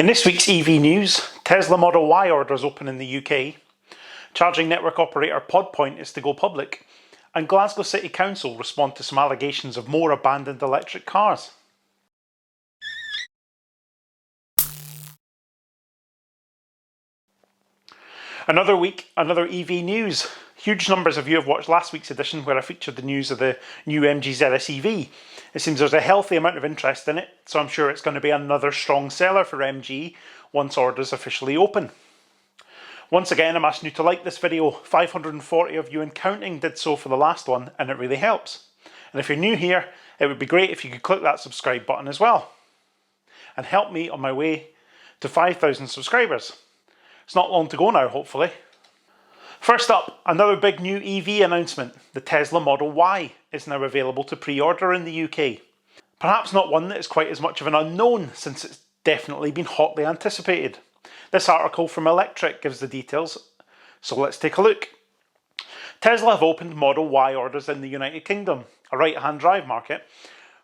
In this week's EV news, Tesla Model Y orders open in the UK, charging network operator PodPoint is to go public, and Glasgow City Council respond to some allegations of more abandoned electric cars. Another week, another EV news. Huge numbers of you have watched last week's edition where I featured the news of the new MG ZS EV. It seems there's a healthy amount of interest in it, so I'm sure it's going to be another strong seller for MG once orders officially open. Once again, I'm asking you to like this video. 540 of you and counting did so for the last one, and it really helps. And if you're new here, it would be great if you could click that subscribe button as well, and help me on my way to 5,000 subscribers. It's not long to go now, hopefully. First up, another big new EV announcement. The Tesla Model Y is now available to pre-order in the UK. Perhaps not one that is quite as much of an unknown, since it's definitely been hotly anticipated. This article from Electric gives the details, so let's take a look. Tesla have opened Model Y orders in the United Kingdom, a right-hand drive market,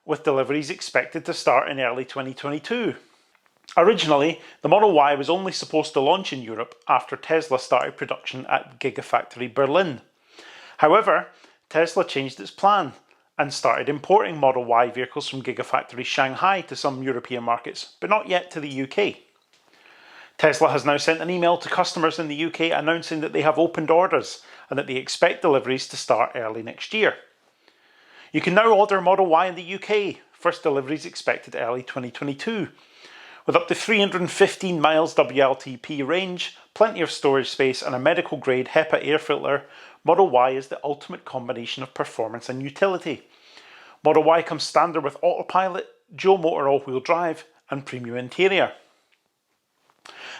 with deliveries expected to start in early 2022. Originally, the Model Y was only supposed to launch in Europe after Tesla started production at Gigafactory Berlin. However, Tesla changed its plan and started importing Model Y vehicles from Gigafactory Shanghai to some European markets, but not yet to the UK. Tesla has now sent an email to customers in the UK announcing that they have opened orders and that they expect deliveries to start early next year. You can now order Model Y in the UK, first deliveries expected early 2022. With up to 315 miles WLTP range, plenty of storage space and a medical grade HEPA air filter, Model Y is the ultimate combination of performance and utility. Model Y comes standard with autopilot, dual motor all-wheel drive and premium interior.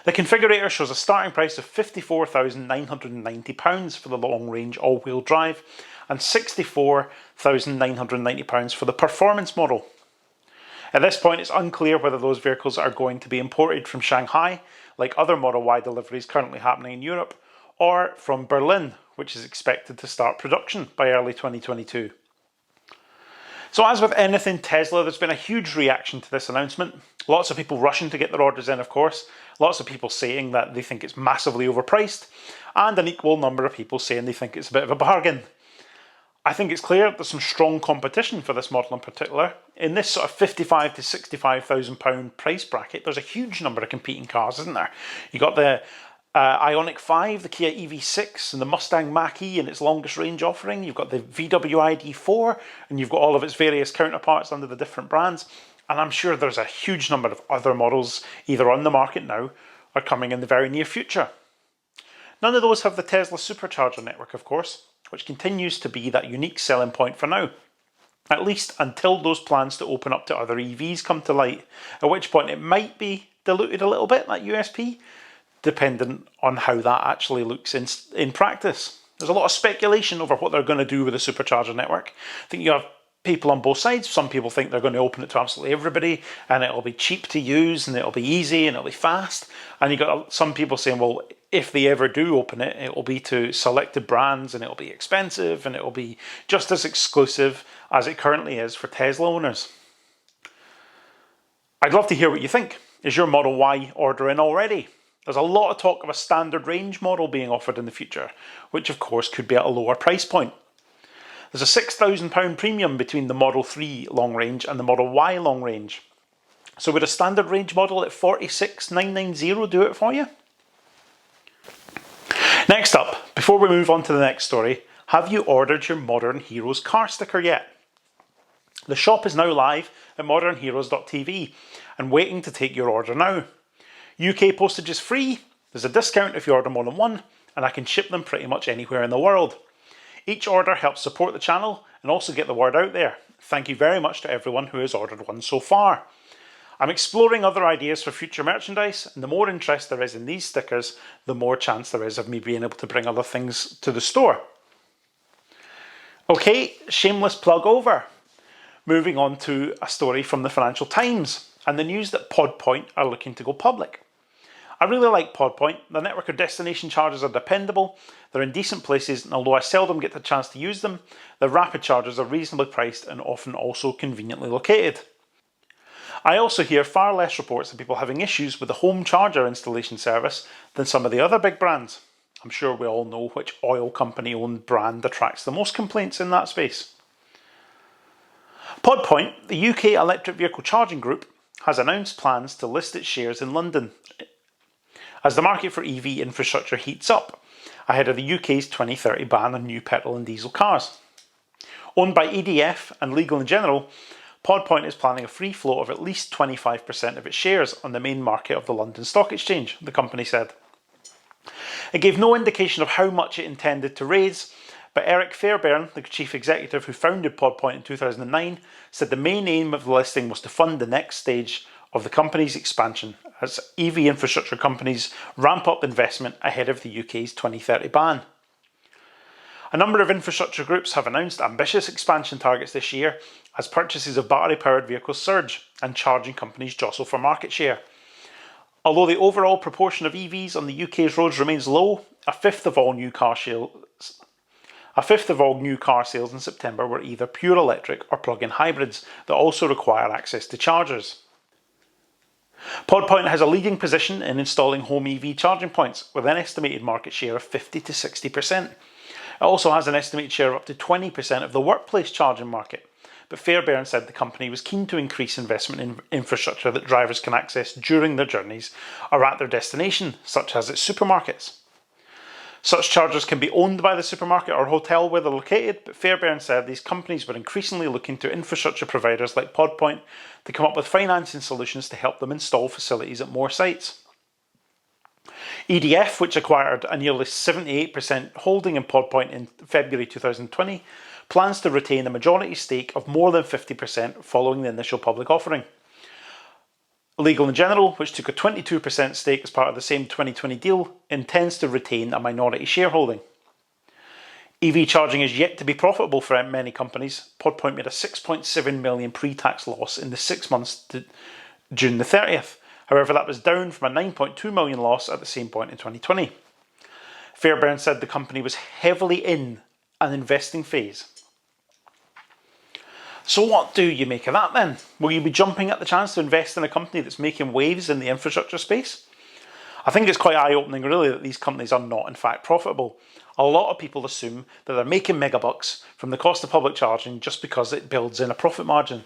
The configurator shows a starting price of £54,990 for the long range all-wheel drive and £64,990 for the performance model. At this point, it's unclear whether those vehicles are going to be imported from Shanghai, like other Model Y deliveries currently happening in Europe, or from Berlin, which is expected to start production by early 2022. So as with anything Tesla, there's been a huge reaction to this announcement. Lots of people rushing to get their orders in, of course. Lots of people saying that they think it's massively overpriced, and an equal number of people saying they think it's a bit of a bargain. I think it's clear there's some strong competition for this model in particular. In this sort of £55,000 to £65,000 price bracket, there's a huge number of competing cars, isn't there? You've got the Ioniq 5, the Kia EV6 and the Mustang Mach-E in its longest range offering. You've got the VW ID4 and you've got all of its various counterparts under the different brands. And I'm sure there's a huge number of other models either on the market now or coming in the very near future. None of those have the Tesla supercharger network, of course, which continues to be that unique selling point for now, at least until those plans to open up to other EVs come to light, at which point it might be diluted a little bit, that USP, dependent on how that actually looks in practice. There's a lot of speculation over what they're going to do with the supercharger network. I think you have people on both sides. Some people think they're going to open it to absolutely everybody and it'll be cheap to use and it'll be easy and it'll be fast. And you've got some people saying, well, if they ever do open it, it will be to selected brands and it'll be expensive and it'll be just as exclusive as it currently is for Tesla owners. I'd love to hear what you think. Is your Model Y order in already? There's a lot of talk of a standard range model being offered in the future, which of course could be at a lower price point. There's a £6,000 premium between the Model 3 long range and the Model Y long range. So would a standard range model at $46,990 do it for you? Next up, before we move on to the next story, have you ordered your Modern Heroes car sticker yet? The shop is now live at modernheroes.tv and waiting to take your order now. UK postage is free, there's a discount if you order more than one, and I can ship them pretty much anywhere in the world. Each order helps support the channel and also get the word out there. Thank you very much to everyone who has ordered one so far. I'm exploring other ideas for future merchandise, and the more interest there is in these stickers, the more chance there is of me being able to bring other things to the store. Okay, shameless plug over. Moving on to a story from the Financial Times and the news that PodPoint are looking to go public. I really like PodPoint. The network of destination chargers are dependable, they're in decent places, and although I seldom get the chance to use them, the rapid chargers are reasonably priced and often also conveniently located. I also hear far less reports of people having issues with the home charger installation service than some of the other big brands. I'm sure we all know which oil company owned brand attracts the most complaints in that space. Pod Point, the UK electric vehicle charging group, has announced plans to list its shares in London as the market for EV infrastructure heats up ahead of the UK's 2030 ban on new petrol and diesel cars. Owned by EDF and Legal & General, Pod Point is planning a free float of at least 25% of its shares on the main market of the London Stock Exchange, the company said. It gave no indication of how much it intended to raise, but Eric Fairbairn, the chief executive who founded Pod Point in 2009, said the main aim of the listing was to fund the next stage of the company's expansion as EV infrastructure companies ramp up investment ahead of the UK's 2030 ban. A number of infrastructure groups have announced ambitious expansion targets this year as purchases of battery-powered vehicles surge and charging companies jostle for market share. Although the overall proportion of EVs on the UK's roads remains low, a fifth of all new car sales in September were either pure electric or plug-in hybrids that also require access to chargers. Pod Point has a leading position in installing home EV charging points with an estimated market share of 50 to 60%. It also has an estimated share of up to 20% of the workplace charging market. But Fairbairn said the company was keen to increase investment in infrastructure that drivers can access during their journeys or at their destination, such as its supermarkets. Such chargers can be owned by the supermarket or hotel where they're located, but Fairbairn said these companies were increasingly looking to infrastructure providers like Pod Point to come up with financing solutions to help them install facilities at more sites. EDF, which acquired a nearly 78% holding in Pod Point in February 2020, plans to retain a majority stake of more than 50% following the initial public offering. Legal & General, which took a 22% stake as part of the same 2020 deal, intends to retain a minority shareholding. EV charging is yet to be profitable for many companies. Pod Point made a £6.7 million pre-tax loss in the 6 months to June the 30th. However, that was down from a £9.2 million loss at the same point in 2020. Fairbairn said the company was heavily in an investing phase. So what do you make of that then? Will you be jumping at the chance to invest in a company that's making waves in the infrastructure space? I think it's quite eye-opening really that these companies are not in fact profitable. A lot of people assume that they're making megabucks from the cost of public charging just because it builds in a profit margin.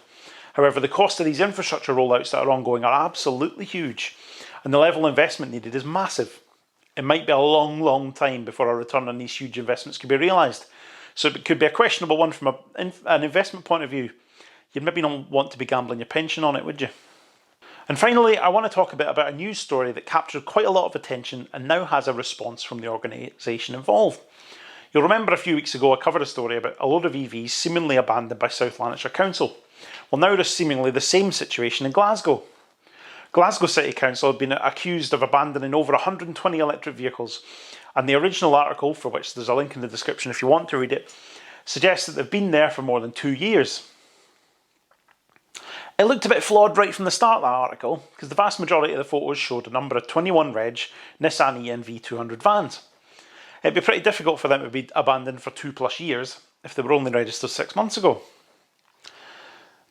However, the cost of these infrastructure rollouts that are ongoing are absolutely huge, and the level of investment needed is massive. It might be a long time before a return on these huge investments can be realised. So it could be a questionable one from an investment point of view. You'd maybe not want to be gambling your pension on it, would you? And finally, I want to talk a bit about a news story that captured quite a lot of attention and now has a response from the organisation involved. You'll remember a few weeks ago I covered a story about a load of EVs seemingly abandoned by South Lanarkshire Council. Well, now there's seemingly the same situation in Glasgow. Glasgow City Council have been accused of abandoning over 120 electric vehicles, and the original article, for which there's a link in the description if you want to read it, suggests that they've been there for more than 2 years. It looked a bit flawed right from the start of that article, because the vast majority of the photos showed a number of 21 reg Nissan ENV 200 vans. It'd be pretty difficult for them to be abandoned for 2+ years if they were only registered 6 months ago.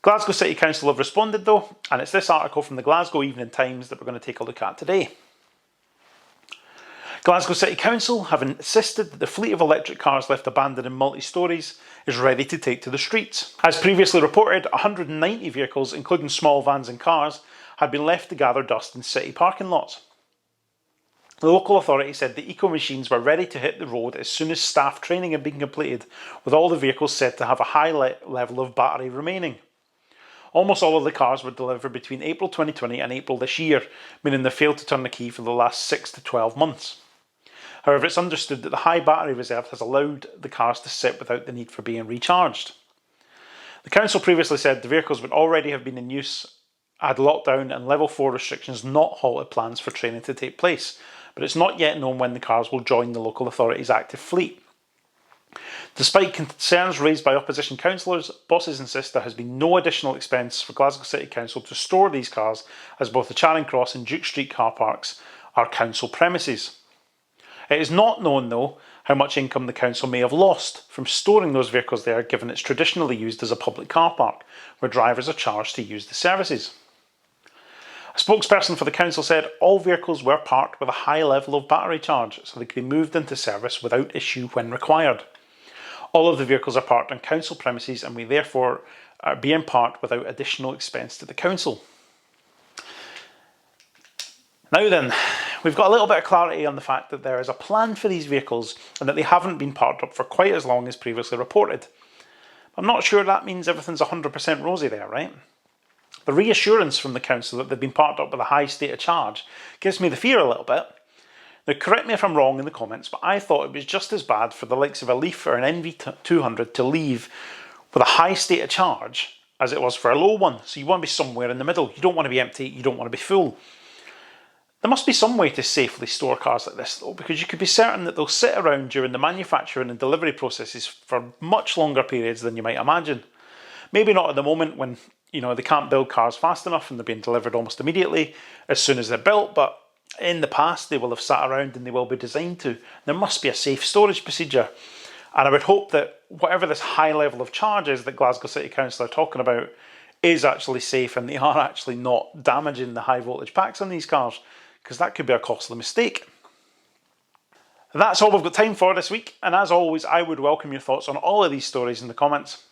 Glasgow City Council have responded though, and it's this article from the Glasgow Evening Times that we're going to take a look at today. Glasgow City Council have insisted that the fleet of electric cars left abandoned in multi-stories is ready to take to the streets. As previously reported, 190 vehicles, including small vans and cars, had been left to gather dust in city parking lots. The local authority said the eco-machines were ready to hit the road as soon as staff training had been completed, with all the vehicles said to have a high level of battery remaining. Almost all of the cars were delivered between April 2020 and April this year, meaning they failed to turn the key for the last 6 to 12 months. However, it's understood that the high battery reserve has allowed the cars to sit without the need for being recharged. The council previously said the vehicles would already have been in use had lockdown and level 4 restrictions not halted plans for training to take place, but it's not yet known when the cars will join the local authority's active fleet. Despite concerns raised by opposition councillors, bosses insist there has been no additional expense for Glasgow City Council to store these cars, as both the Charing Cross and Duke Street car parks are council premises. It is not known though how much income the council may have lost from storing those vehicles there, given it's traditionally used as a public car park where drivers are charged to use the services. A spokesperson for the council said all vehicles were parked with a high level of battery charge so they could be moved into service without issue when required. All of the vehicles are parked on council premises and we therefore are being parked without additional expense to the council. Now then, we've got a little bit of clarity on the fact that there is a plan for these vehicles and that they haven't been parked up for quite as long as previously reported. I'm not sure that means everything's 100% rosy there, right? The reassurance from the council that they've been parked up with a high state of charge gives me the fear a little bit. Now correct me if I'm wrong in the comments, but I thought it was just as bad for the likes of a Leaf or an NV200 to leave with a high state of charge as it was for a low one. So you want to be somewhere in the middle. You don't want to be empty, you don't want to be full. There must be some way to safely store cars like this though, because you could be certain that they'll sit around during the manufacturing and delivery processes for much longer periods than you might imagine. Maybe not at the moment when they can't build cars fast enough and they're being delivered almost immediately as soon as they're built, but in the past they will have sat around and they will be designed to. There must be a safe storage procedure, and I would hope that whatever this high level of charge is that Glasgow City Council are talking about is actually safe and they are actually not damaging the high voltage packs on these cars, because that could be a costly mistake. That's all we've got time for this week, and as always I would welcome your thoughts on all of these stories in the comments.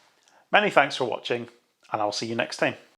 Many thanks for watching, and I'll see you next time.